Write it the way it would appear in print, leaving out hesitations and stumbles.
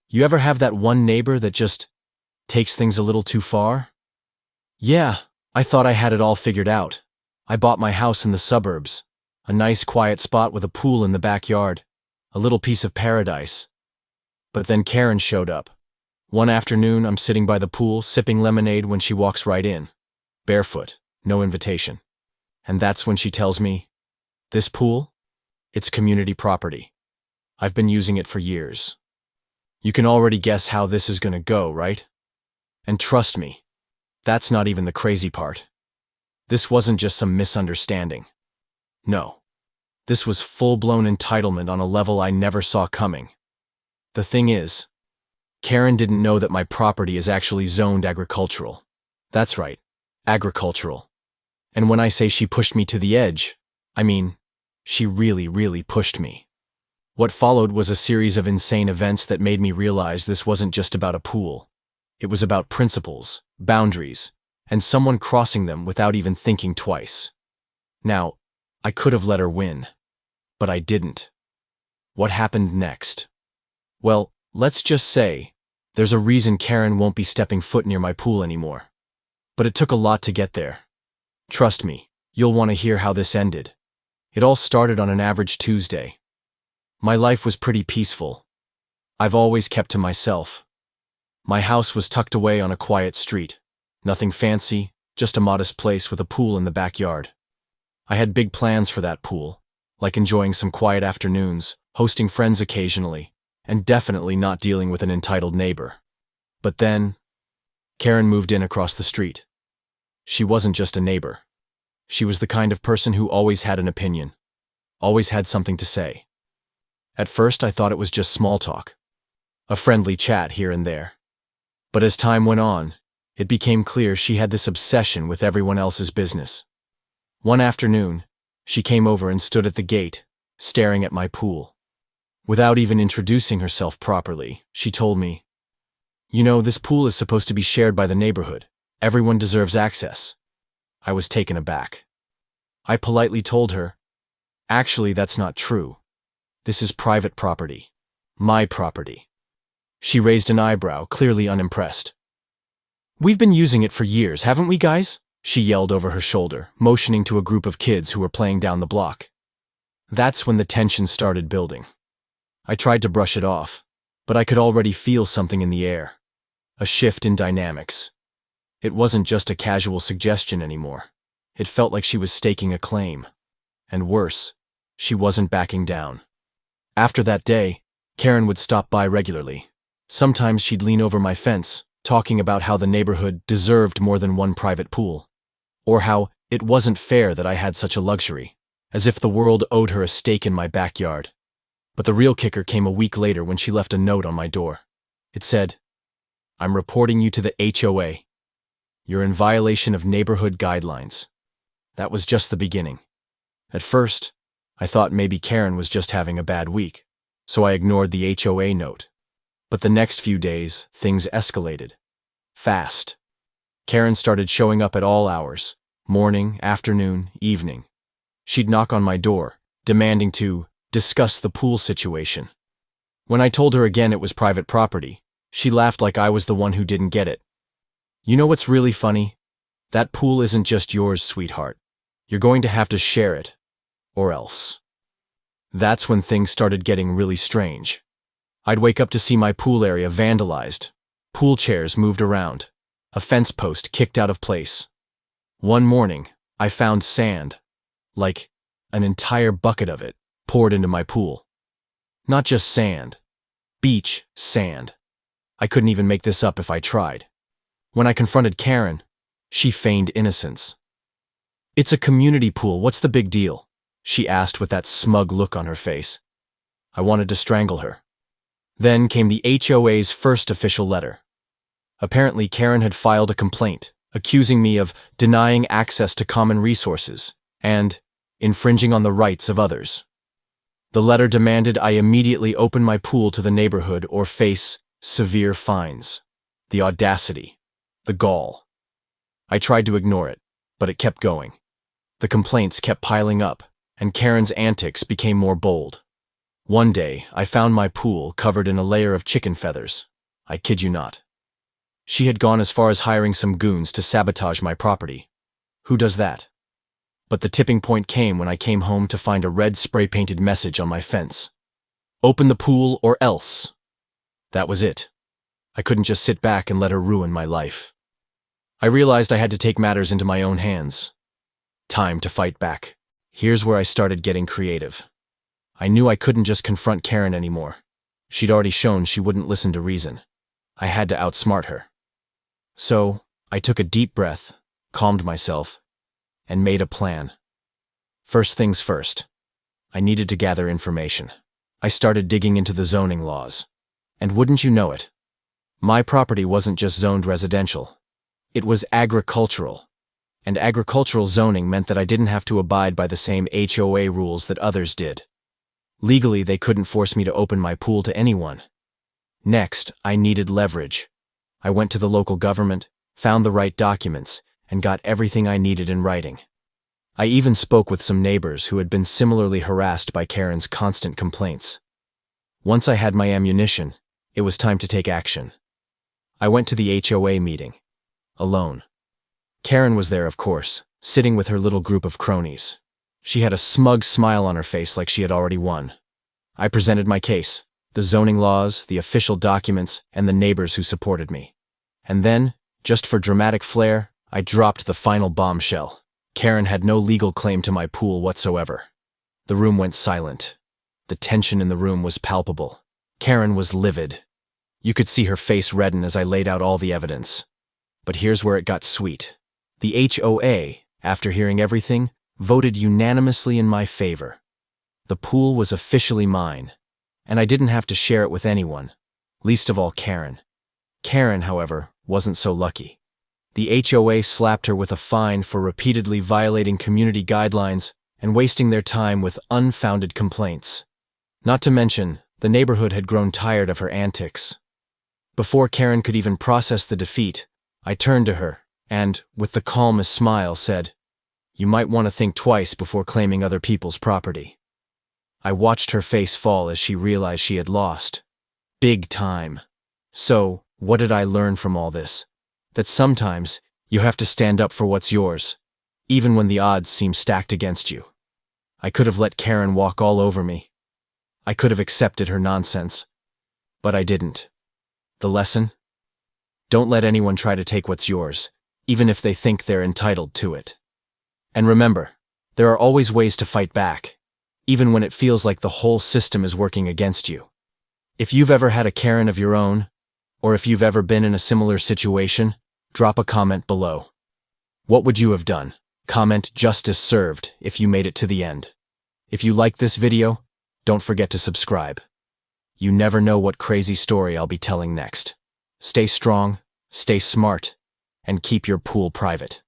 You ever have that one neighbor that just takes things a little too far? Yeah, I thought I had it all figured out. I bought my house in the suburbs, a nice quiet spot with a pool in the backyard, a little piece of paradise. But then Karen showed up. One afternoon, I'm sitting by the pool, sipping lemonade when she walks right in. Barefoot, no invitation. And that's when she tells me, "This pool? It's community property. I've been using it for years. You can already guess how this is gonna go, right?" And trust me, that's not even the crazy part. This wasn't just some misunderstanding. No. This was full-blown entitlement on a level I never saw coming. The thing is, Karen didn't know that my property is actually zoned agricultural. That's right, agricultural. And when I say she pushed me to the edge, I mean, she really, really pushed me. What followed was a series of insane events that made me realize this wasn't just about a pool. It was about principles, boundaries, and someone crossing them without even thinking twice. Now, I could have let her win, but I didn't. What happened next? Well, let's just say, there's a reason Karen won't be stepping foot near my pool anymore. But it took a lot to get there. Trust me, you'll want to hear how this ended. It all started on an average Tuesday. My life was pretty peaceful. I've always kept to myself. My house was tucked away on a quiet street. Nothing fancy, just a modest place with a pool in the backyard. I had big plans for that pool, like enjoying some quiet afternoons, hosting friends occasionally, and definitely not dealing with an entitled neighbor. But then, Karen moved in across the street. She wasn't just a neighbor. She was the kind of person who always had an opinion, always had something to say. At first, I thought it was just small talk, a friendly chat here and there. But as time went on, it became clear she had this obsession with everyone else's business. One afternoon, she came over and stood at the gate, staring at my pool. Without even introducing herself properly, she told me, "You know, this pool is supposed to be shared by the neighborhood. Everyone deserves access." I was taken aback. I politely told her, "Actually, that's not true. This is private property. My property." She raised an eyebrow, clearly unimpressed. "We've been using it for years, haven't we, guys?" she yelled over her shoulder, motioning to a group of kids who were playing down the block. That's when the tension started building. I tried to brush it off, but I could already feel something in the air. A shift in dynamics. It wasn't just a casual suggestion anymore. It felt like she was staking a claim. And worse, she wasn't backing down. After that day, Karen would stop by regularly. Sometimes she'd lean over my fence, talking about how the neighborhood deserved more than one private pool, or how it wasn't fair that I had such a luxury, as if the world owed her a stake in my backyard. But the real kicker came a week later when she left a note on my door. It said, "I'm reporting you to the HOA. You're in violation of neighborhood guidelines." That was just the beginning. At first, I thought maybe Karen was just having a bad week, so I ignored the HOA note. But the next few days, things escalated. Fast. Karen started showing up at all hours, morning, afternoon, evening. She'd knock on my door, demanding to discuss the pool situation. When I told her again it was private property, she laughed like I was the one who didn't get it. "You know what's really funny? That pool isn't just yours, sweetheart. You're going to have to share it, or else." That's when things started getting really strange. I'd wake up to see my pool area vandalized, pool chairs moved around, a fence post kicked out of place. One morning, I found sand, like an entire bucket of it, poured into my pool. Not just sand, beach sand. I couldn't even make this up if I tried. When I confronted Karen, she feigned innocence. "It's a community pool, what's the big deal?" she asked with that smug look on her face. I wanted to strangle her. Then came the HOA's first official letter. Apparently, Karen had filed a complaint, accusing me of denying access to common resources and infringing on the rights of others. The letter demanded I immediately open my pool to the neighborhood or face severe fines. The audacity. The gall. I tried to ignore it, but it kept going. The complaints kept piling up, and Karen's antics became more bold. One day, I found my pool covered in a layer of chicken feathers. I kid you not. She had gone as far as hiring some goons to sabotage my property. Who does that? But the tipping point came when I came home to find a red spray-painted message on my fence. Open the pool or else. That was it. I couldn't just sit back and let her ruin my life. I realized I had to take matters into my own hands. Time to fight back. Here's where I started getting creative. I knew I couldn't just confront Karen anymore. She'd already shown she wouldn't listen to reason. I had to outsmart her. So, I took a deep breath, calmed myself, and made a plan. First things first. I needed to gather information. I started digging into the zoning laws. And wouldn't you know it, my property wasn't just zoned residential. It was agricultural. And agricultural zoning meant that I didn't have to abide by the same HOA rules that others did. Legally, they couldn't force me to open my pool to anyone. Next, I needed leverage. I went to the local government, found the right documents, and got everything I needed in writing. I even spoke with some neighbors who had been similarly harassed by Karen's constant complaints. Once I had my ammunition, it was time to take action. I went to the HOA meeting. Alone. Karen was there, of course, sitting with her little group of cronies. She had a smug smile on her face like she had already won. I presented my case, the zoning laws, the official documents, and the neighbors who supported me. And then, just for dramatic flair, I dropped the final bombshell. Karen had no legal claim to my pool whatsoever. The room went silent. The tension in the room was palpable. Karen was livid. You could see her face redden as I laid out all the evidence. But here's where it got sweet. The HOA, after hearing everything, voted unanimously in my favor. The pool was officially mine, and I didn't have to share it with anyone, least of all Karen. Karen, however, wasn't so lucky. The HOA slapped her with a fine for repeatedly violating community guidelines and wasting their time with unfounded complaints. Not to mention, the neighborhood had grown tired of her antics. Before Karen could even process the defeat, I turned to her and, with the calmest smile, said, "You might want to think twice before claiming other people's property." I watched her face fall as she realized she had lost. Big time. So, what did I learn from all this? That sometimes, you have to stand up for what's yours, even when the odds seem stacked against you. I could have let Karen walk all over me. I could have accepted her nonsense. But I didn't. The lesson? Don't let anyone try to take what's yours, even if they think they're entitled to it. And remember, there are always ways to fight back, even when it feels like the whole system is working against you. If you've ever had a Karen of your own, or if you've ever been in a similar situation, drop a comment below. What would you have done? Comment "Justice served" if you made it to the end. If you like this video, don't forget to subscribe. You never know what crazy story I'll be telling next. Stay strong, stay smart, and keep your pool private.